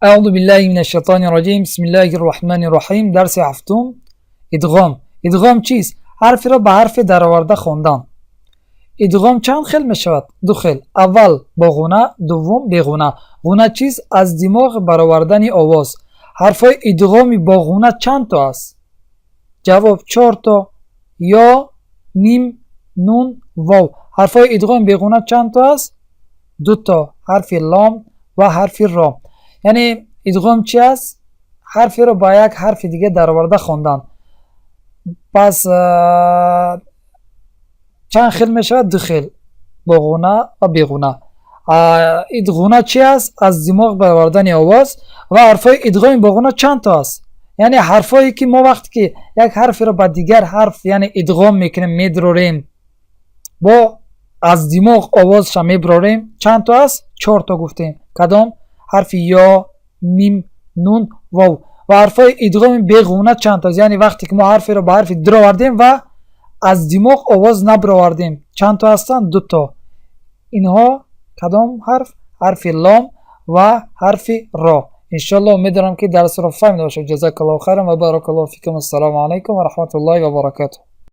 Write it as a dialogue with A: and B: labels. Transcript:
A: اعوذ بالله من الشیطان الرجیم. بسم الله الرحمن الرحیم. درس هفتم، ادغام. ادغام چیست؟ حرفی را به حرف درآورده خواندن. ادغام چند خیل می شود؟ دو خیل. اول با غنه، دوم بی غنه. غنه چیست؟ از دماغ برآوردن آواز. حرفای ادغامی با غنه چند تا است؟ جواب 4 تا. یا، میم، نون، واو. حرفای ادغام بی غنه چند تا است؟ 2 تا. حرف لام و حرف را. یعنی ادغام چی است؟ حرفی رو با یک حرف دیگه درآورده خواندن. پس چند خیل می شود؟ 2 خیل، با غنه و بی غنه. ادغام چی است؟ از دماغ برآوردن آواز. و حرفای ادغام با غنه چند تا است؟ یعنی حرفایی که ما وقتی که یک حرفی رو با دیگر حرف یعنی ادغام میکنیم، میدروریم، با از دماغ آوازش میبراریم، چند تا است؟ 4 تا گفتیم. کدام؟ حرف یا، میم، نون، واو. و حرفای ادغام بی غنه چند تا است؟ یعنی وقتی که ما حرفی رو با حرف درآوردیم و از دماغ آواز نبرآوردیم، چند تا هستند؟ 2 تا. اینها کدام حرف؟ حرف لام و حرف را. انشالله امیدوارم که درس رو فهمیده باشید. جزاک الله خیرا و بارک الله فیکم. السلام علیکم و رحمت الله و برکاته.